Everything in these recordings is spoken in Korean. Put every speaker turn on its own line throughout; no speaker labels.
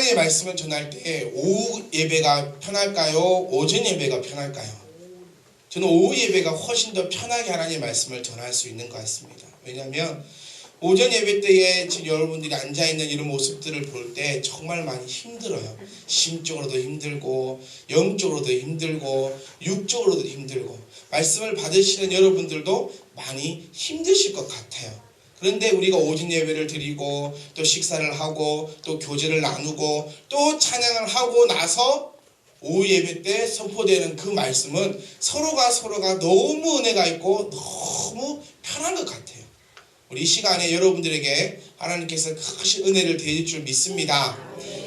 하나님의 말씀을 전할 때 오후 예배가 편할까요? 오전 예배가 편할까요? 저는 오후 예배가 훨씬 더 편하게 하나님의 말씀을 전할 수 있는 것 같습니다. 왜냐하면 오전 예배 때에 지금 여러분들이 앉아있는 이런 모습들을 볼 때 정말 많이 힘들어요. 심적으로도 힘들고 영적으로도 힘들고 육적으로도 힘들고 말씀을 받으시는 여러분들도 많이 힘드실 것 같아요. 그런데 우리가 오전 예배를 드리고 또 식사를 하고 또 교제를 나누고 또 찬양을 하고 나서 오후 예배 때 선포되는 그 말씀은 서로가 너무 은혜가 있고 너무 편한 것 같아요. 우리 이 시간에 여러분들에게 하나님께서 크신 은혜를 드릴 줄 믿습니다.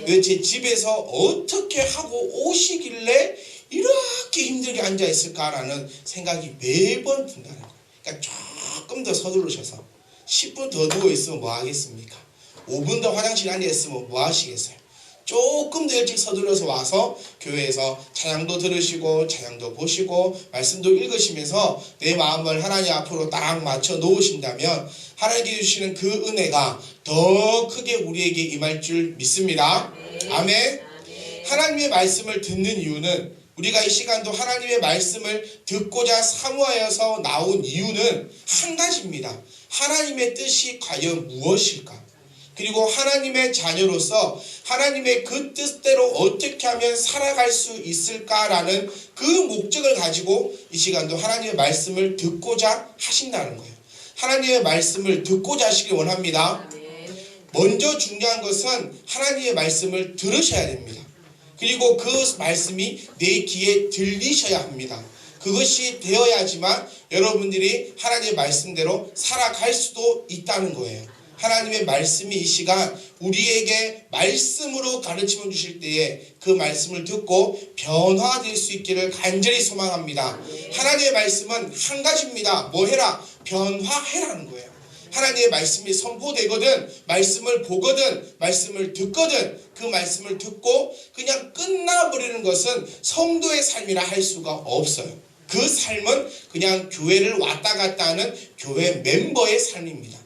왜 제 집에서 어떻게 하고 오시길래 이렇게 힘들게 앉아 있을까라는 생각이 매번 든다는 거예요. 그러니까 조금 더 서두르셔서 10분 더 누워 있으면 뭐 하겠습니까? 5분 더 화장실에 앉아 있으면 뭐 하시겠어요? 조금 더 일찍 서둘러서 와서 교회에서 찬양도 들으시고 찬양도 보시고 말씀도 읽으시면서 내 마음을 하나님 앞으로 딱 맞춰 놓으신다면 하나님께 주시는 그 은혜가 더 크게 우리에게 임할 줄 믿습니다. 아멘. 하나님의 말씀을 듣는 이유는 우리가 이 시간도 하나님의 말씀을 듣고자 사모하여서 나온 이유는 한 가지입니다. 하나님의 뜻이 과연 무엇일까? 그리고 하나님의 자녀로서 하나님의 그 뜻대로 어떻게 하면 살아갈 수 있을까라는 그 목적을 가지고 이 시간도 하나님의 말씀을 듣고자 하신다는 거예요. 하나님의 말씀을 듣고자 하시길 원합니다. 먼저 중요한 것은 하나님의 말씀을 들으셔야 됩니다. 그리고 그 말씀이 내 귀에 들리셔야 합니다. 그것이 되어야지만 여러분들이 하나님의 말씀대로 살아갈 수도 있다는 거예요. 하나님의 말씀이 이 시간 우리에게 말씀으로 가르침을 주실 때에 그 말씀을 듣고 변화될 수 있기를 간절히 소망합니다. 하나님의 말씀은 한 가지입니다. 뭐 해라? 변화해라는 거예요. 하나님의 말씀이 선포되거든 말씀을 보거든 말씀을 듣거든 그 말씀을 듣고 그냥 끝나버리는 것은 성도의 삶이라 할 수가 없어요. 그 삶은 그냥 교회를 왔다 갔다 하는 교회 멤버의 삶입니다.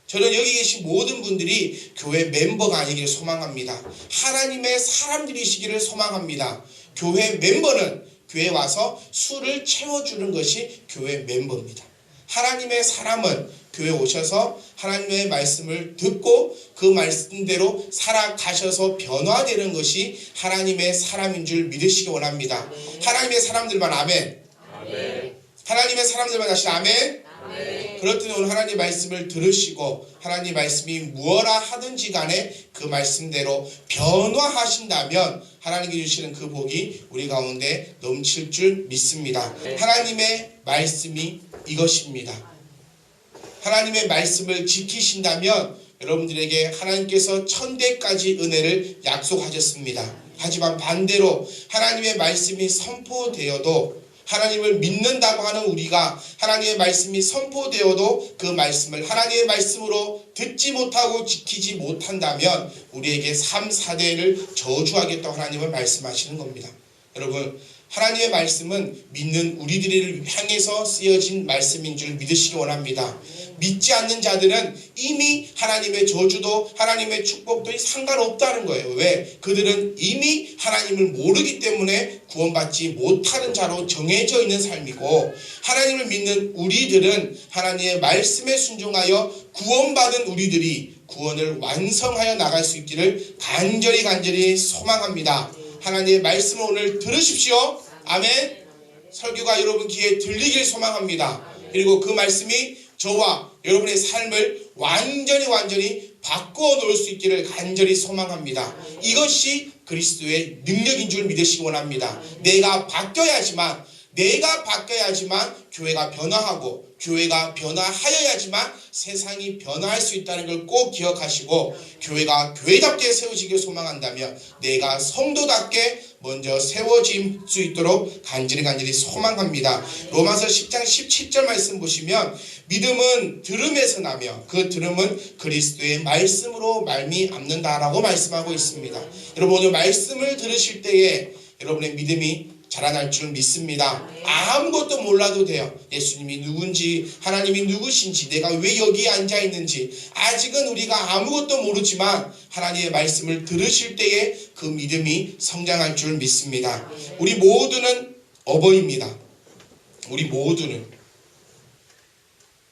저는 여기 계신 모든 분들이 교회 멤버가 아니기를 소망합니다. 하나님의 사람들이시기를 소망합니다. 교회 멤버는 교회에 와서 술을 채워주는 것이 교회 멤버입니다. 하나님의 사람은 교회에 오셔서 하나님의 말씀을 듣고 그 말씀대로 살아가셔서 변화되는 것이 하나님의 사람인 줄 믿으시기 원합니다. 하나님의 사람들만 아멘. 아멘. 하나님의 사람들만 다시 아멘. 아멘. 그렇더니 오늘 하나님 말씀을 들으시고 하나님 말씀이 무엇라 하든지 간에 그 말씀대로 변화하신다면 하나님께 주시는 그 복이 우리 가운데 넘칠 줄 믿습니다. 하나님의 말씀이 이것입니다. 하나님의 말씀을 지키신다면 여러분들에게 하나님께서 천대까지 은혜를 약속하셨습니다. 하지만 반대로 하나님의 말씀이 선포되어도 하나님을 믿는다고 하는 우리가 하나님의 말씀이 선포되어도 그 말씀을 하나님의 말씀으로 듣지 못하고 지키지 못한다면 우리에게 3, 4대를 저주하겠다고 하나님은 말씀하시는 겁니다. 여러분 하나님의 말씀은 믿는 우리들을 향해서 쓰여진 말씀인 줄 믿으시기 원합니다. 믿지 않는 자들은 이미 하나님의 저주도 하나님의 축복도 상관없다는 거예요. 왜? 그들은 이미 하나님을 모르기 때문에 구원받지 못하는 자로 정해져 있는 삶이고 하나님을 믿는 우리들은 하나님의 말씀에 순종하여 구원받은 우리들이 구원을 완성하여 나갈 수 있기를 간절히 소망합니다. 하나님의 말씀을 오늘 들으십시오. 아멘. 설교가 여러분 귀에 들리길 소망합니다. 그리고 그 말씀이 저와 여러분의 삶을 완전히 바꾸어 놓을 수 있기를 간절히 소망합니다. 이것이 그리스도의 능력인 줄 믿으시기 원합니다. 내가 바뀌어야지만 교회가 변화하고 교회가 변화하여야지만 세상이 변화할 수 있다는 걸 꼭 기억하시고 교회가 교회답게 세워지길 소망한다면 내가 성도답게 먼저 세워질 수 있도록 간절히 소망합니다. 로마서 10장 17절 말씀 보시면 믿음은 들음에서 나며 그 들음은 그리스도의 말씀으로 말미암는다라고 말씀하고 있습니다. 여러분 오늘 말씀을 들으실 때에 여러분의 믿음이 자라날 줄 믿습니다. 아무것도 몰라도 돼요. 예수님이 누군지, 하나님이 누구신지, 내가 왜 여기에 앉아 있는지 아직은 우리가 아무것도 모르지만 하나님의 말씀을 들으실 때에 그 믿음이 성장할 줄 믿습니다. 우리 모두는 어버이입니다. 우리 모두는.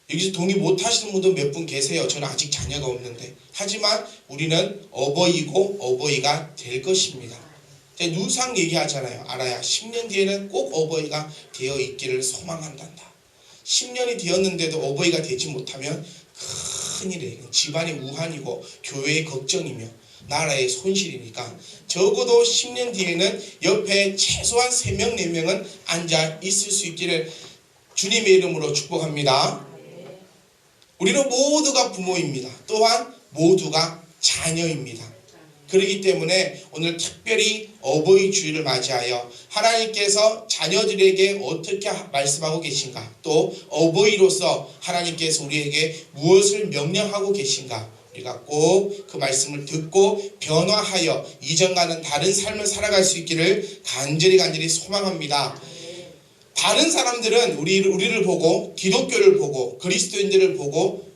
여기서 동의 못 하시는 분도 몇 분 계세요. 저는 아직 자녀가 없는데. 하지만 우리는 어버이고 어버이가 될 것입니다. 제가 누상 얘기하잖아요. 알아야 10년 뒤에는 꼭 어버이가 되어 있기를 소망한단다. 10년이 되었는데도 어버이가 되지 못하면 큰일이에요. 집안의 우환이고 교회의 걱정이며 나라의 손실이니까 적어도 10년 뒤에는 옆에 최소한 3명, 4명은 앉아 있을 수 있기를 주님의 이름으로 축복합니다. 우리는 모두가 부모입니다. 또한 모두가 자녀입니다. 그렇기 때문에 오늘 특별히 어버이 주일을 맞이하여 하나님께서 자녀들에게 어떻게 말씀하고 계신가, 또 어버이로서 하나님께서 우리에게 무엇을 명령하고 계신가, 우리가 꼭 그 말씀을 듣고 변화하여 이전과는 다른 삶을 살아갈 수 있기를 간절히 소망합니다. 다른 사람들은 우리를 보고, 기독교를 보고, 그리스도인들을 보고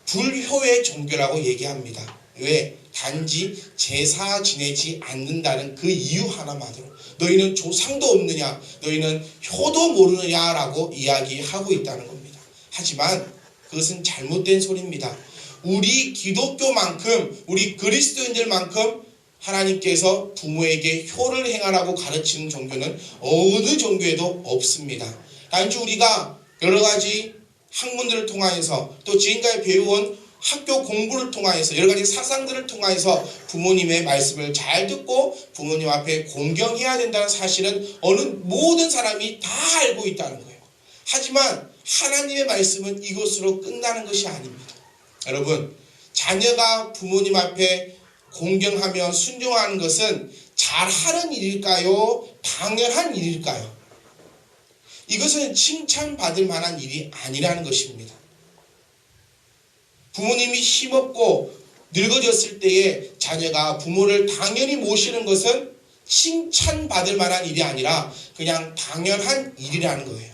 불효의 종교라고 얘기합니다. 왜? 단지 제사 지내지 않는다는 그 이유 하나만으로 너희는 조상도 없느냐, 너희는 효도 모르느냐라고 이야기하고 있다는 겁니다. 하지만 그것은 잘못된 소리입니다. 우리 기독교만큼, 우리 그리스도인들만큼 하나님께서 부모에게 효를 행하라고 가르치는 종교는 어느 종교에도 없습니다. 단지 우리가 여러 가지 학문들을 통하여서 또 지금까지 배워온 학교 공부를 통하여서 여러 가지 사상들을 통하여서 부모님의 말씀을 잘 듣고 부모님 앞에 공경해야 된다는 사실은 모든 사람이 다 알고 있다는 거예요. 하지만 하나님의 말씀은 이것으로 끝나는 것이 아닙니다. 여러분, 자녀가 부모님 앞에 공경하며 순종하는 것은 잘하는 일일까요? 당연한 일일까요? 이것은 칭찬받을 만한 일이 아니라는 것입니다. 부모님이 힘없고 늙어졌을 때에 자녀가 부모를 당연히 모시는 것은 칭찬받을 만한 일이 아니라 그냥 당연한 일이라는 거예요.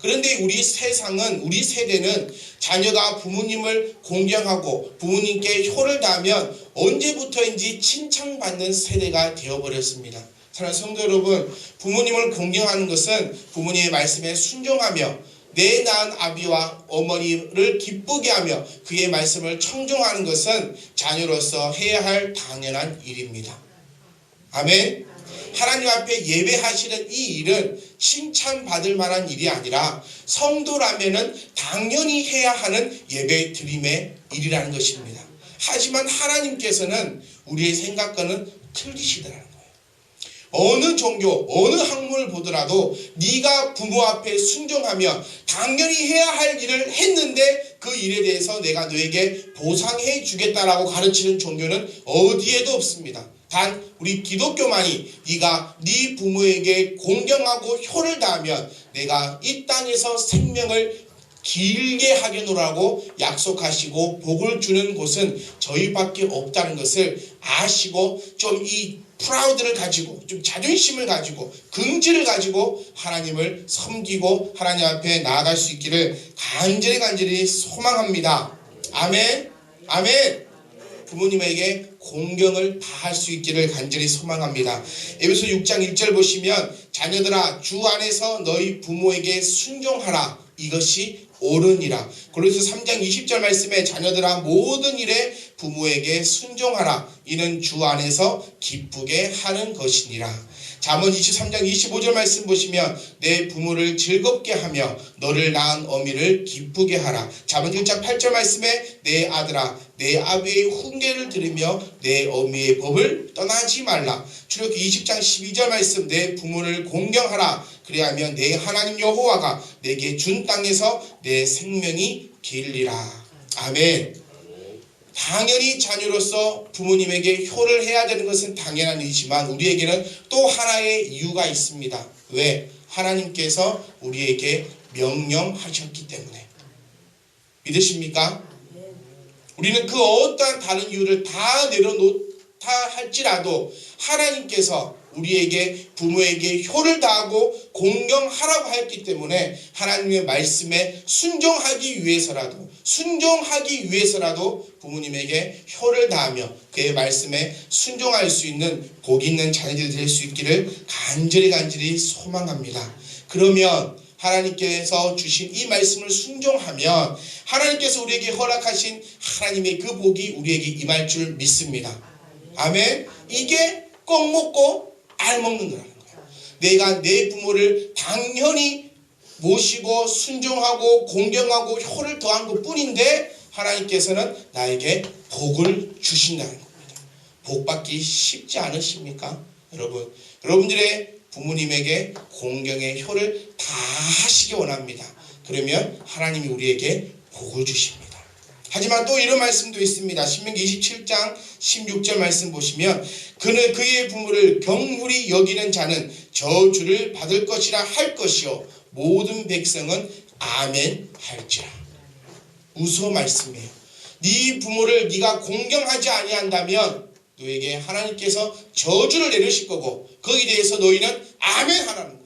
그런데 우리 세대는 자녀가 부모님을 공경하고 부모님께 효를 다하면 언제부터인지 칭찬받는 세대가 되어버렸습니다. 사랑하는 성도 여러분, 부모님을 공경하는 것은 부모님의 말씀에 순종하며 내 낳은 아비와 어머니를 기쁘게 하며 그의 말씀을 청종하는 것은 자녀로서 해야 할 당연한 일입니다. 아멘. 하나님 앞에 예배하시는 이 일은 칭찬받을 만한 일이 아니라 성도라면은 당연히 해야 하는 예배 드림의 일이라는 것입니다. 하지만 하나님께서는 우리의 생각과는 틀리시더라는 거예요. 어느 종교, 어느 학문을 보더라도 네가 부모 앞에 순종하며 당연히 해야 할 일을 했는데 그 일에 대해서 내가 너에게 보상해 주겠다라고 가르치는 종교는 어디에도 없습니다. 단 우리 기독교만이 네가 네 부모에게 공경하고 효를 다하면 내가 이 땅에서 생명을 길게 하겠노라고 약속하시고 복을 주는 곳은 저희밖에 없다는 것을 아시고 좀 이 프라우드를 가지고, 좀 자존심을 가지고, 긍지를 가지고 하나님을 섬기고 하나님 앞에 나아갈 수 있기를 간절히 소망합니다. 아멘. 아멘. 부모님에게 공경을 다할 수 있기를 간절히 소망합니다. 에베소 6장 1절 보시면 자녀들아 주 안에서 너희 부모에게 순종하라. 이것이 옳으니라. 고린도서 3장 20절 말씀에 자녀들아 모든 일에 부모에게 순종하라. 이는 주 안에서 기쁘게 하는 것이니라. 잠언 23장 25절 말씀 보시면 내 부모를 즐겁게 하며 너를 낳은 어미를 기쁘게 하라. 잠언 1장 8절 말씀에 내 아들아 내 아비의 훈계를 들으며 내 어미의 법을 떠나지 말라. 출애굽기 20장 12절 말씀 내 부모를 공경하라. 그리하면 내 하나님 여호와가 내게 준 땅에서 내 생명이 길리라. 아멘. 당연히 자녀로서 부모님에게 효를 해야 되는 것은 당연한 일이지만 우리에게는 또 하나의 이유가 있습니다. 왜? 하나님께서 우리에게 명령하셨기 때문에. 믿으십니까? 우리는 그 어떠한 다른 이유를 다 할지라도 하나님께서 우리에게 부모에게 효를 다하고 공경하라고 했기 때문에 하나님의 말씀에 순종하기 위해서라도 부모님에게 효를 다하며 그의 말씀에 순종할 수 있는 복 있는 자녀들이 될 수 있기를 간절히 소망합니다. 그러면 하나님께서 주신 이 말씀을 순종하면 하나님께서 우리에게 허락하신 하나님의 그 복이 우리에게 임할 줄 믿습니다. 아멘. 이게 꼭 먹고 알 먹는 거라는 거예요. 내가 내 부모를 당연히 모시고 순종하고 공경하고 효를 더한 것 뿐인데 하나님께서는 나에게 복을 주신다는 겁니다. 복 받기 쉽지 않으십니까? 여러분들의 부모님에게 공경의 효를 다 하시기 원합니다. 그러면 하나님이 우리에게 복을 주십니다. 하지만 또 이런 말씀도 있습니다. 신명기 27장 16절 말씀 보시면 그는 그의 부모를 경휼히 여기는 자는 저주를 받을 것이라 할 것이요 모든 백성은 아멘 할지라. 무서운 말씀이에요. 네 부모를 네가 공경하지 아니한다면 너에게 하나님께서 저주를 내리실 거고 거기에 대해서 너희는 아멘 하라는 거예요.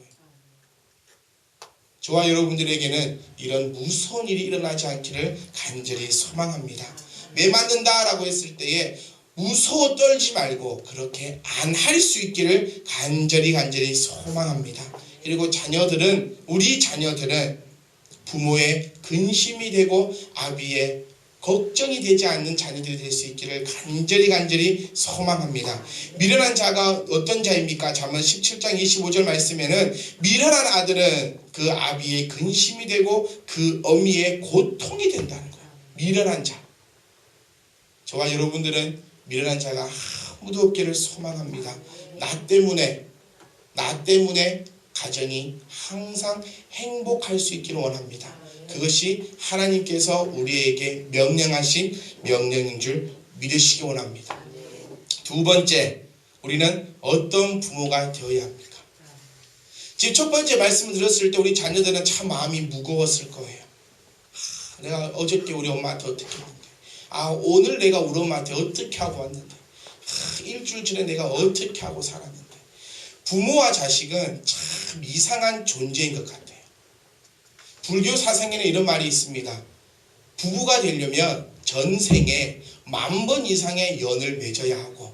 저와 여러분들에게는 이런 무서운 일이 일어나지 않기를 간절히 소망합니다. 매 맞는다라고 했을 때에 무서워 떨지 말고 그렇게 안 할 수 있기를 간절히 소망합니다. 그리고 우리 자녀들은 부모의 근심이 되고 아비의 걱정이 되지 않는 자녀들이 될 수 있기를 간절히 소망합니다. 미련한 자가 어떤 자입니까? 잠언 17장 25절 말씀에는 미련한 아들은 그 아비의 근심이 되고 그 어미의 고통이 된다는 거예요. 미련한 자. 저와 여러분들은 미련한 자가 아무도 없기를 소망합니다. 나 때문에 가정이 항상 행복할 수 있기를 원합니다. 그것이 하나님께서 우리에게 명령하신 명령인 줄 믿으시기 원합니다. 두 번째, 우리는 어떤 부모가 되어야 합니까? 지금 첫 번째 말씀을 들었을 때 우리 자녀들은 참 마음이 무거웠을 거예요. 내가 어저께 우리 엄마한테 어떻게 했는데, 오늘 내가 우리 엄마한테 어떻게 하고 왔는데, 일주일 전에 내가 어떻게 하고 살았는데. 부모와 자식은 참 이상한 존재인 것 같아요. 불교 사상에는 이런 말이 있습니다. 부부가 되려면 전생에 10,000번 이상의 연을 맺어야 하고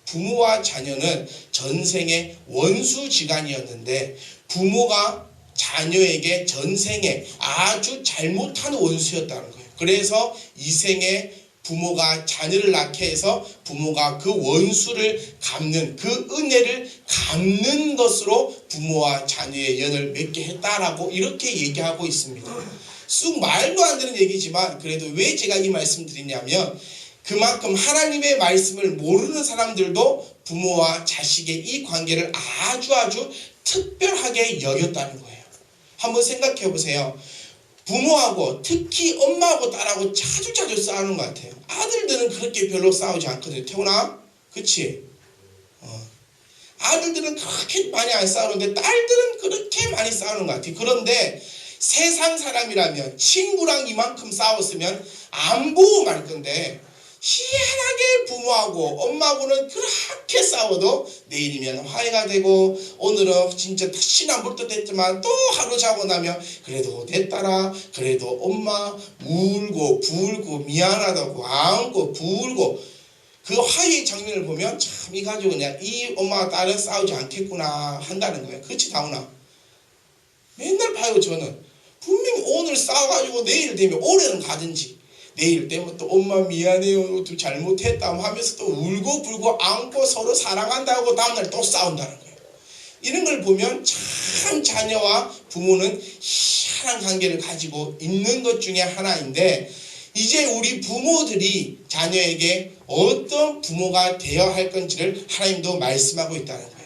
부모와 자녀는 전생에 원수지간이었는데 부모가 자녀에게 전생에 아주 잘못한 원수였다는 거예요. 그래서 이 생에 부모가 자녀를 낳게 해서 부모가 그 원수를 갚는 그 은혜를 갚는 것으로 부모와 자녀의 연을 맺게 했다라고 이렇게 얘기하고 있습니다. 쑥 말도 안 되는 얘기지만 그래도 왜 제가 이 말씀 드리냐면 그만큼 하나님의 말씀을 모르는 사람들도 부모와 자식의 이 관계를 아주 특별하게 여겼다는 거예요. 한번 생각해 보세요. 부모하고 특히 엄마하고 딸하고 자주 싸우는 것 같아요. 아들들은 그렇게 별로 싸우지 않거든요. 태훈아, 그치? 아들들은 그렇게 많이 안 싸우는데 딸들은 그렇게 많이 싸우는 것 같아요. 그런데 세상 사람이라면 친구랑 이만큼 싸웠으면 안 보고 말 건데 희한하게 부모하고 엄마하고는 그렇게 싸워도 내일이면 화해가 되고 오늘은 진짜 다시는 볼 듯 했지만 또 하루 자고 나면 그래도 내 딸아 그래도 엄마 울고 불고 미안하다고 안고 불고 그 화해의 장면을 보면 참 이 가족은 그냥 이 엄마와 딸은 싸우지 않겠구나 한다는 거예요. 그렇지 다우나? 맨날 봐요. 저는 분명히 오늘 싸워가지고 내일 되면 올해는 가든지 내일 되면 또 엄마 미안해요 또 잘못했다 하면서 또 울고 불고 안고 서로 사랑한다고 다음날 또 싸운다는 거예요. 이런 걸 보면 참 자녀와 부모는 희한한 관계를 가지고 있는 것 중에 하나인데 이제 우리 부모들이 자녀에게 어떤 부모가 되어야 할 건지를 하나님도 말씀하고 있다는 거예요.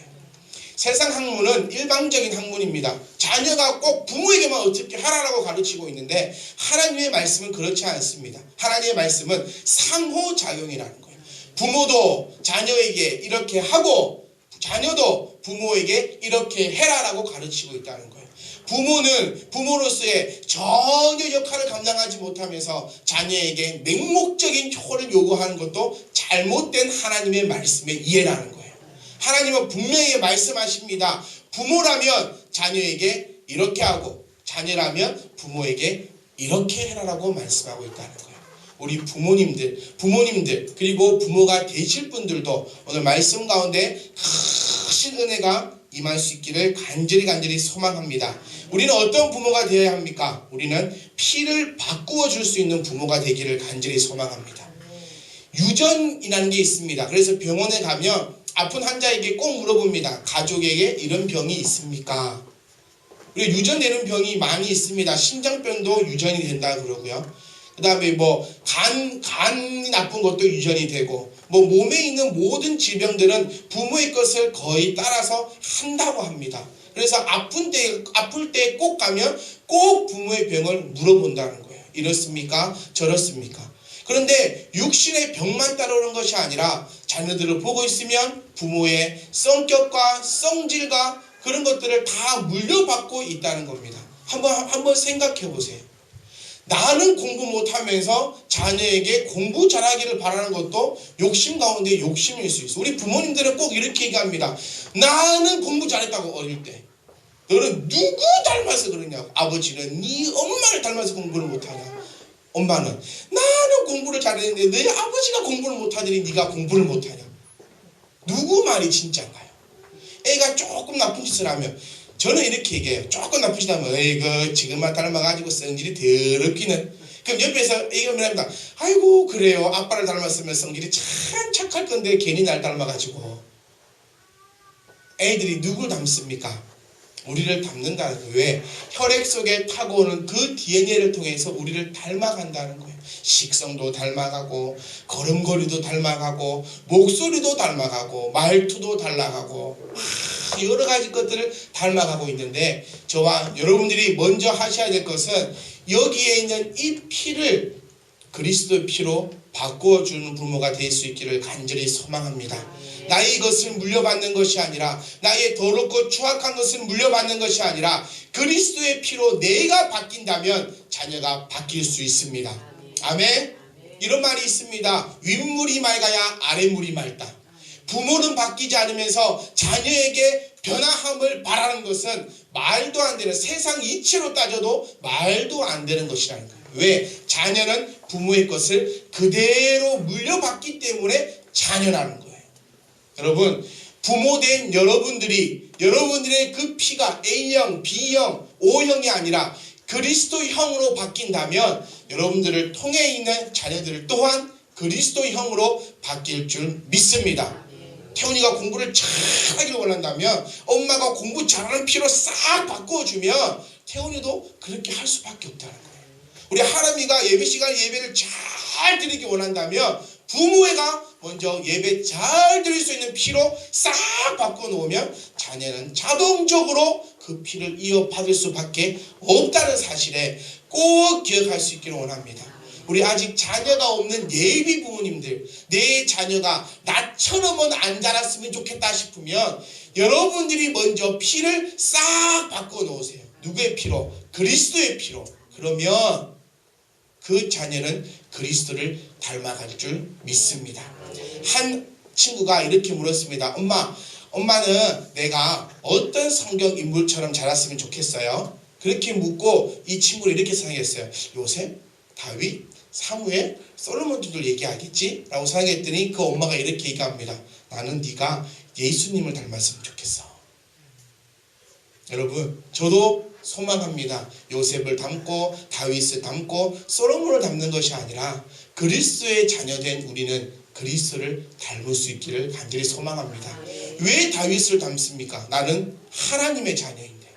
세상 학문은 일방적인 학문입니다. 자녀가 꼭 부모에게만 어떻게 하라고 가르치고 있는데 하나님의 말씀은 그렇지 않습니다. 하나님의 말씀은 상호작용이라는 거예요. 부모도 자녀에게 이렇게 하고 자녀도 부모에게 이렇게 해라라고 가르치고 있다는 거예요. 부모는 부모로서의 전혀 역할을 감당하지 못하면서 자녀에게 맹목적인 효를 요구하는 것도 잘못된 하나님의 말씀의 이해라는 거예요. 하나님은 분명히 말씀하십니다. 부모라면 자녀에게 이렇게 하고 자녀라면 부모에게 이렇게 해라라고 말씀하고 있다는 거예요. 우리 부모님들 그리고 부모가 되실 분들도 오늘 말씀 가운데 크신 은혜가 임할 수 있기를 간절히 소망합니다. 우리는 어떤 부모가 되어야 합니까? 우리는 피를 바꾸어 줄 수 있는 부모가 되기를 간절히 소망합니다. 유전이라는 게 있습니다. 그래서 병원에 가면 아픈 환자에게 꼭 물어봅니다. 가족에게 이런 병이 있습니까? 우리 유전되는 병이 많이 있습니다. 심장병도 유전이 된다 그러고요. 그 다음에 간이 나쁜 것도 유전이 되고, 몸에 있는 모든 질병들은 부모의 것을 거의 따라서 한다고 합니다. 그래서 아플 때 꼭 가면 꼭 부모의 병을 물어본다는 거예요. 이렇습니까? 저렇습니까? 그런데 육신의 병만 따라오는 것이 아니라 자녀들을 보고 있으면 부모의 성격과 성질과 그런 것들을 다 물려받고 있다는 겁니다. 한번 생각해 보세요. 나는 공부 못하면서 자녀에게 공부 잘하기를 바라는 것도 욕심 가운데 욕심일 수 있어. 우리 부모님들은 꼭 이렇게 얘기합니다. 나는 공부 잘했다고 어릴 때. 너는 누구 닮아서 그러냐고. 아버지는 네 엄마를 닮아서 공부를 못하냐. 엄마는 나는 공부를 잘했는데 너희 아버지가 공부를 못하더니 네가 공부를 못하냐. 누구 말이 진짜인가요? 애가 조금 나쁜 짓을 하면 저는 이렇게 얘기해요. 조금 나쁜 짓 하면 에이그 지금만 닮아가지고 성질이 더럽기는. 그럼 옆에서 얘기합니다. 아이고 그래요. 아빠를 닮았으면 성질이 참 착할 건데 괜히 날 닮아가지고. 애들이 누굴 닮습니까? 우리를 닮는다는 거예요. 왜? 혈액 속에 타고오는 그 DNA를 통해서 우리를 닮아간다는 거예요. 식성도 닮아가고 걸음걸이도 닮아가고 목소리도 닮아가고 말투도 닮아가고 여러 가지 것들을 닮아가고 있는데 저와 여러분들이 먼저 하셔야 될 것은 여기에 있는 이 피를 그리스도의 피로 바꿔주는 부모가 될 수 있기를 간절히 소망합니다. 나의 것을 물려받는 것이 아니라 나의 더럽고 추악한 것을 물려받는 것이 아니라 그리스도의 피로 내가 바뀐다면 자녀가 바뀔 수 있습니다. 아멘. 이런 말이 있습니다. 윗물이 맑아야 아랫물이 맑다. 부모는 바뀌지 않으면서 자녀에게 변화함을 바라는 것은 말도 안 되는, 세상 이치로 따져도 말도 안 되는 것이라는 거예요. 왜? 자녀는 부모의 것을 그대로 물려받기 때문에 자녀라는 거예요. 여러분, 부모된 여러분들의 그 피가 A형, B형, O형이 아니라 그리스도 형으로 바뀐다면 여러분들을 통해 있는 자녀들 또한 그리스도 형으로 바뀔 줄 믿습니다. 태훈이가 공부를 잘하기를 원한다면 엄마가 공부 잘하는 피로 싹 바꿔주면 태훈이도 그렇게 할 수밖에 없다는 거예요. 우리 하람이가 예배 시간에 예배를 잘 드리기 원한다면 부모가 먼저 예배 잘 드릴 수 있는 피로 싹 바꿔놓으면 자녀는 자동적으로 그 피를 이어받을 수밖에 없다는 사실에 꼭 기억할 수 있기를 원합니다. 우리 아직 자녀가 없는 예비 부모님들, 내 자녀가 나처럼은 안 자랐으면 좋겠다 싶으면 여러분들이 먼저 피를 싹 바꿔놓으세요. 누구의 피로? 그리스도의 피로. 그러면 그 자녀는 그리스도를 닮아갈 줄 믿습니다. 한 친구가 이렇게 물었습니다. 엄마는 내가 어떤 성경 인물처럼 자랐으면 좋겠어요? 그렇게 묻고 이 친구는 이렇게 생각했어요. 요셉, 다윗, 사무엘, 솔로몬들도 얘기하겠지? 라고 생각했더니 그 엄마가 이렇게 얘기합니다. 나는 네가 예수님을 닮았으면 좋겠어. 여러분, 저도 소망합니다. 요셉을 닮고 다윗을 닮고 솔로몬을 닮는 것이 아니라 그리스도의 자녀된 우리는 그리스도를 닮을 수 있기를 간절히 소망합니다. 왜 다윗을 닮습니까? 나는 하나님의 자녀인데.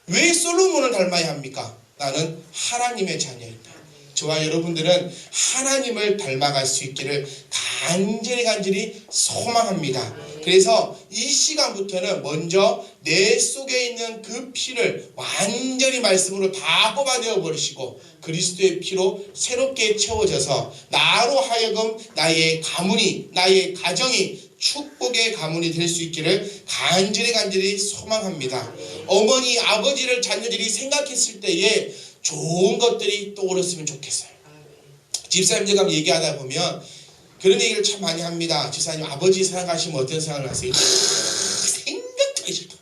왜 솔로몬을 닮아야 합니까? 나는 하나님의 자녀입니다. 저와 여러분들은 하나님을 닮아갈 수 있기를 간절히 소망합니다. 그래서 이 시간부터는 먼저 내 속에 있는 그 피를 완전히 말씀으로 다 뽑아내어 버리시고 그리스도의 피로 새롭게 채워져서 나로 하여금 나의 가문이, 나의 가정이 축복의 가문이 될 수 있기를 간절히 소망합니다. 어머니, 아버지를 자녀들이 생각했을 때에 좋은 것들이 떠오르면 좋겠어요. 집사님들과 얘기하다 보면 그런 얘기를 참 많이 합니다. 집사님, 아버지 생각하시면 어떤 생각을 하세요? 생각도 하기 싫다.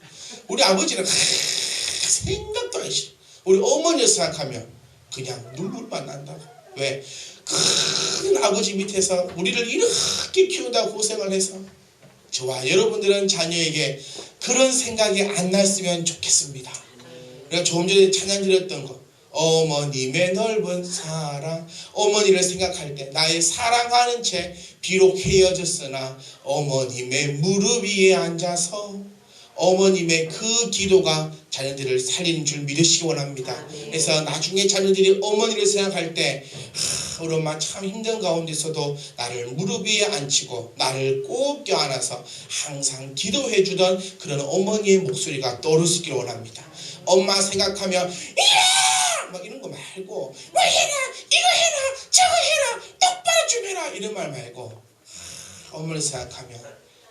우리 아버지는 생각도 하기 싫다. 우리 어머니를 생각하면 그냥 눈물만 난다고. 왜? 큰 아버지 밑에서 우리를 이렇게 키우다 고생을 해서 저와 여러분들은 자녀에게 그런 생각이 안 났으면 좋겠습니다. 그래서 조금 전에 찬양 드렸던 거, 어머님의 넓은 사랑, 어머니를 생각할 때 나의 사랑하는 채 비록 헤어졌으나 어머님의 무릎 위에 앉아서 어머님의 그 기도가 자녀들을 살리는 줄 믿으시기 원합니다. 그래서 나중에 자녀들이 어머니를 생각할 때 우리 엄마 참 힘든 가운데서도 나를 무릎 위에 앉히고 나를 꼭 껴안아서 항상 기도해 주던 그런 어머니의 목소리가 떠오르시기를 원합니다. 엄마 생각하면 이야! 막 이런 거 말고 뭐 해라! 이거 해라! 저거 해라! 똑바로 좀 해라! 이런 말 말고 엄마를 생각하면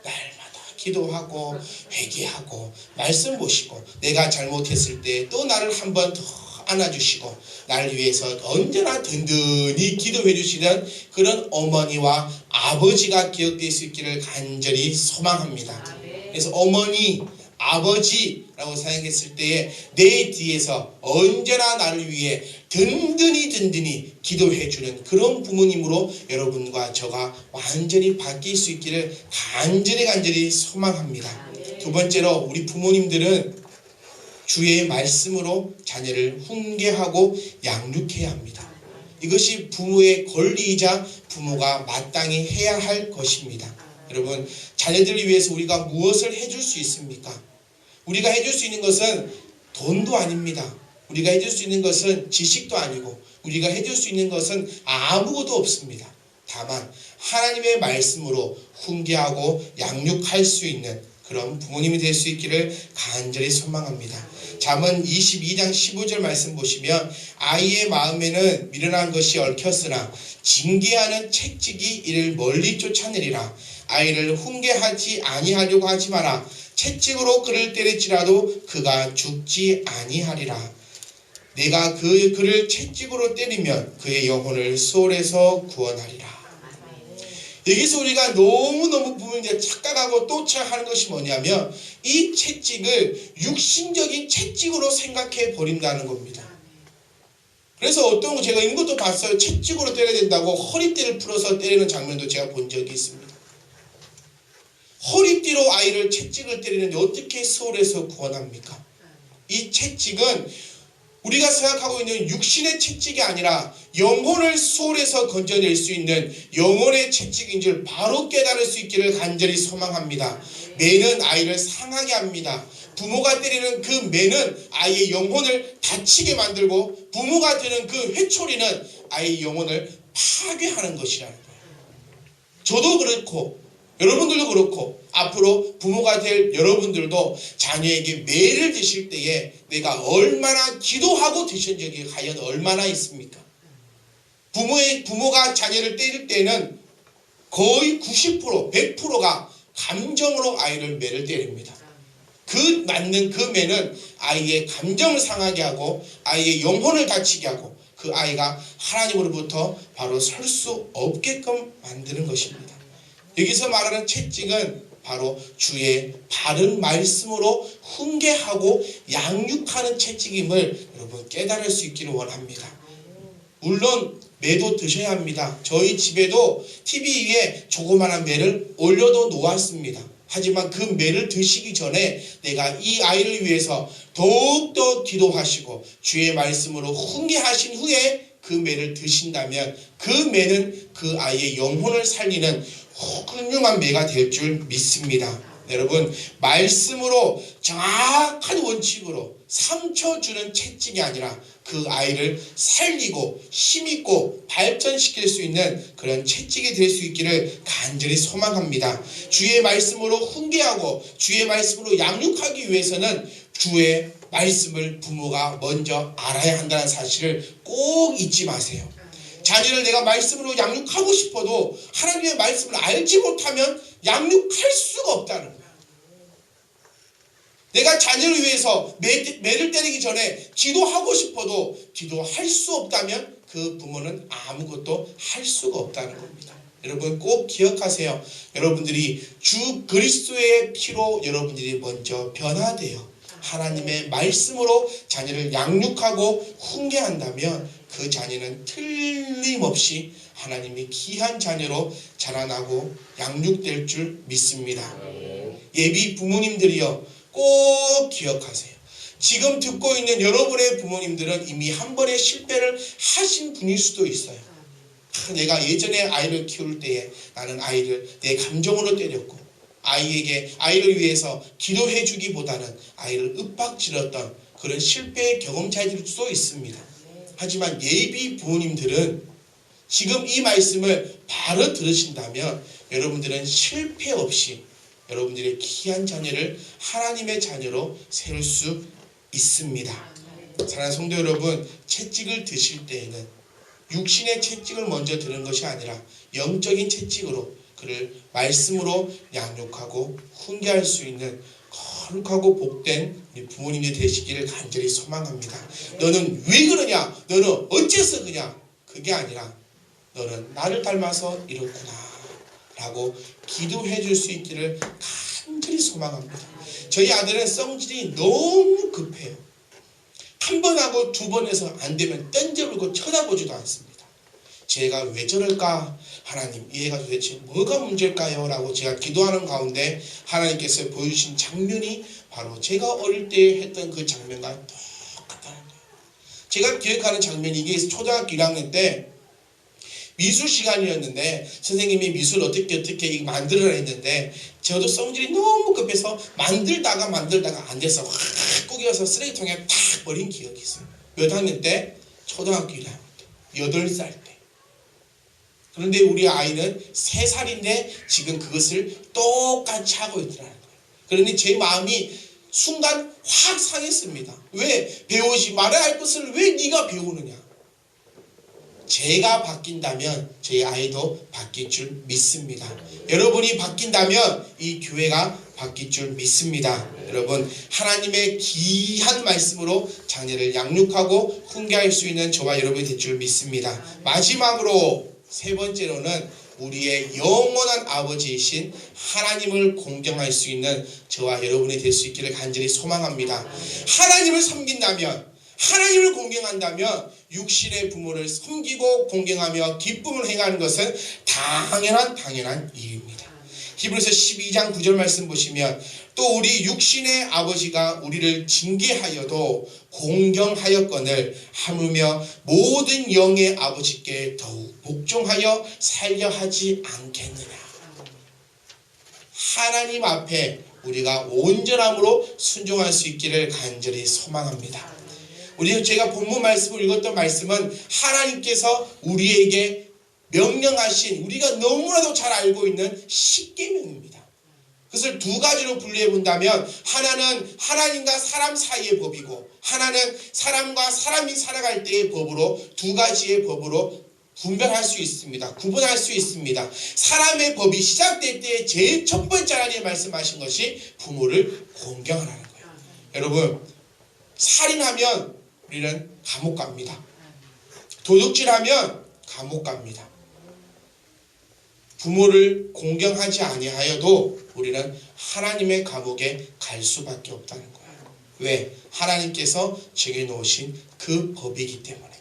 날마다 기도하고 회개하고 말씀 보시고 내가 잘못했을 때 또 나를 한 번 더 안아주시고 나를 위해서 언제나 든든히 기도해 주시는 그런 어머니와 아버지가 기억될 수 있기를 간절히 소망합니다. 그래서 어머니, 아버지라고 생각했을 때에 내 뒤에서 언제나 나를 위해 든든히 기도해 주는 그런 부모님으로 여러분과 저가 완전히 바뀔 수 있기를 간절히 소망합니다. 두 번째로 우리 부모님들은 주의 말씀으로 자녀를 훈계하고 양육해야 합니다. 이것이 부모의 권리이자 부모가 마땅히 해야 할 것입니다. 여러분, 자녀들을 위해서 우리가 무엇을 해줄 수 있습니까? 우리가 해줄 수 있는 것은 돈도 아닙니다. 우리가 해줄 수 있는 것은 지식도 아니고 우리가 해줄 수 있는 것은 아무것도 없습니다. 다만 하나님의 말씀으로 훈계하고 양육할 수 있는 그런 부모님이 될 수 있기를 간절히 소망합니다. 잠언 22장 15절 말씀 보시면 아이의 마음에는 미련한 것이 얽혔으나 징계하는 채찍이 이를 멀리 쫓아내리라. 아이를 훈계하지 아니하려고 하지 마라. 채찍으로 그를 때릴지라도 그가 죽지 아니하리라. 내가 그를 채찍으로 때리면 그의 영혼을 수월에서 구원하리라. 여기서 우리가 너무너무 부모님들 착각하고 또 착각하는 것이 뭐냐면 이 채찍을 육신적인 채찍으로 생각해 버린다는 겁니다. 그래서 어떤 거 제가 이런 것도 봤어요. 채찍으로 때려야 된다고 허리띠를 풀어서 때리는 장면도 제가 본 적이 있습니다. 허리띠로 아이를 채찍을 때리는데 어떻게 수월에서 구원합니까? 이 채찍은 우리가 생각하고 있는 육신의 채찍이 아니라 영혼을 수월에서 건져낼 수 있는 영혼의 채찍인 줄 바로 깨달을 수 있기를 간절히 소망합니다. 매는 아이를 상하게 합니다. 부모가 때리는 그 매는 아이의 영혼을 다치게 만들고 부모가 드는 그 회초리는 아이의 영혼을 파괴하는 것이라는 거예요. 저도 그렇고 여러분들도 그렇고 앞으로 부모가 될 여러분들도 자녀에게 매를 드실 때에 내가 얼마나 기도하고 드신 적이 과연 얼마나 있습니까? 부모가 자녀를 때릴 때는 거의 90%, 100%가 감정으로 아이를 매를 때립니다. 그 맞는 그 매는 아이의 감정을 상하게 하고 아이의 영혼을 다치게 하고 그 아이가 하나님으로부터 바로 설 수 없게끔 만드는 것입니다. 여기서 말하는 채찍은 바로 주의 바른 말씀으로 훈계하고 양육하는 채찍임을 여러분 깨달을 수 있기를 원합니다. 물론 매도 드셔야 합니다. 저희 집에도 TV 위에 조그마한 매를 올려도 놓았습니다. 하지만 그 매를 드시기 전에 내가 이 아이를 위해서 더욱더 기도하시고 주의 말씀으로 훈계하신 후에 그 매를 드신다면 그 매는 그 아이의 영혼을 살리는 훌륭한 매가 될 줄 믿습니다. 여러분, 말씀으로 정확한 원칙으로 상처 주는 채찍이 아니라 그 아이를 살리고 힘있고 발전시킬 수 있는 그런 채찍이 될 수 있기를 간절히 소망합니다. 주의 말씀으로 훈계하고 주의 말씀으로 양육하기 위해서는 주의 말씀을 부모가 먼저 알아야 한다는 사실을 꼭 잊지 마세요. 자녀를 내가 말씀으로 양육하고 싶어도 하나님의 말씀을 알지 못하면 양육할 수가 없다는 거야. 내가 자녀를 위해서 매를 때리기 전에 기도하고 싶어도 기도할 수 없다면 그 부모는 아무것도 할 수가 없다는 겁니다. 여러분 꼭 기억하세요. 여러분들이 주 그리스도의 피로 여러분들이 먼저 변화되어 하나님의 말씀으로 자녀를 양육하고 훈계한다면 그 자녀는 틀림없이 하나님이 귀한 자녀로 자라나고 양육될 줄 믿습니다. 예비 부모님들이여 꼭 기억하세요. 지금 듣고 있는 여러분의 부모님들은 이미 한 번의 실패를 하신 분일 수도 있어요. 내가 예전에 아이를 키울 때에 나는 아이를 내 감정으로 때렸고 아이를 위해서 기도해 주기보다는 아이를 윽박질렀던 그런 실패의 경험자일 수도 있습니다. 하지만 예비 부모님들은 지금 이 말씀을 바로 들으신다면 여러분들은 실패 없이 여러분들의 귀한 자녀를 하나님의 자녀로 세울 수 있습니다. 사랑하는 성도 여러분, 채찍을 드실 때에는 육신의 채찍을 먼저 드는 것이 아니라 영적인 채찍으로 그를 말씀으로 양육하고 훈계할 수 있는 거룩하고 복된 우리 부모님이 되시기를 간절히 소망합니다. 너는 왜 그러냐? 너는 어째서 그냐? 그게 아니라 너는 나를 닮아서 이렇구나 라고 기도해 줄 수 있기를 간절히 소망합니다. 저희 아들은 성질이 너무 급해요. 한 번 하고 두 번 해서 안 되면 던져버리고 쳐다보지도 않습니다. 제가 왜 저럴까? 하나님, 얘가 도대체 뭐가 문제일까요? 라고 제가 기도하는 가운데 하나님께서 보여주신 장면이 바로 제가 어릴 때 했던 그 장면과 똑같다는 거예요. 제가 기억하는 장면이 이게 초등학교 1학년 때 미술 시간이었는데 선생님이 미술 어떻게 이거 만들어라 했는데 저도 성질이 너무 급해서 만들다가 안 돼서 확 꾸겨서 쓰레기통에 탁 버린 기억이 있어요. 몇 학년 때? 초등학교 1학년 때. 8살 때. 그런데 우리 아이는 3살인데 지금 그것을 똑같이 하고 있더라는 거예요. 그러니 제 마음이 순간 확 상했습니다. 왜? 배우지 말아야 할 것을 왜 네가 배우느냐? 제가 바뀐다면 저희 아이도 바뀔 줄 믿습니다. 여러분이 바뀐다면 이 교회가 바뀔 줄 믿습니다. 여러분, 하나님의 귀한 말씀으로 자녀를 양육하고 훈계할 수 있는 저와 여러분이 될 줄 믿습니다. 마지막으로 세 번째로는 우리의 영원한 아버지이신 하나님을 공경할 수 있는 저와 여러분이 될 수 있기를 간절히 소망합니다. 하나님을 섬긴다면, 하나님을 공경한다면 육신의 부모를 섬기고 공경하며 기쁨을 행하는 것은 당연한 일입니다. 히브리서 12장 9절 말씀 보시면 또 우리 육신의 아버지가 우리를 징계하여도 공경하였거늘 하물며 모든 영의 아버지께 더욱 복종하여 살려 하지 않겠느냐. 하나님 앞에 우리가 온전함으로 순종할 수 있기를 간절히 소망합니다. 제가 본문 말씀을 읽었던 말씀은 하나님께서 우리에게 명령하신 우리가 너무나도 잘 알고 있는 십계명입니다. 그것을 두 가지로 분류해 본다면 하나는 하나님과 사람 사이의 법이고 하나는 사람과 사람이 살아갈 때의 법으로 두 가지의 법으로 분별할 수 있습니다. 구분할 수 있습니다. 사람의 법이 시작될 때 제일 첫 번째 하나님 말씀하신 것이 부모를 공경하라는 거예요. 여러분, 살인하면 우리는 감옥 갑니다. 도둑질하면 감옥 갑니다. 부모를 공경하지 아니하여도 우리는 하나님의 감옥에 갈 수밖에 없다는 거예요. 왜? 하나님께서 정해놓으신 그 법이기 때문에.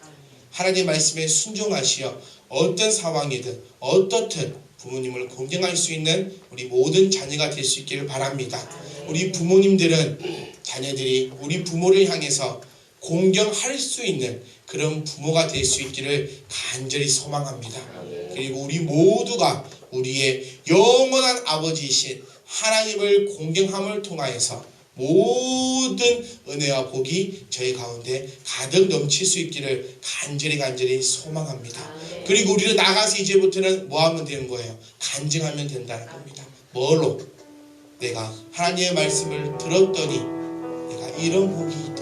하나님의 말씀에 순종하시어 어떤 상황이든 어떻든 부모님을 공경할 수 있는 우리 모든 자녀가 될 수 있기를 바랍니다. 우리 부모님들은 자녀들이 우리 부모를 향해서 공경할 수 있는 그런 부모가 될 수 있기를 간절히 소망합니다. 그리고 우리 모두가 우리의 영원한 아버지이신 하나님을 공경함을 통하여서 모든 은혜와 복이 저희 가운데 가득 넘칠 수 있기를 간절히 소망합니다. 그리고 우리는 나가서 이제부터는 뭐 하면 되는 거예요? 간증하면 된다는 겁니다. 뭘로? 내가 하나님의 말씀을 들었더니 내가 이런 복이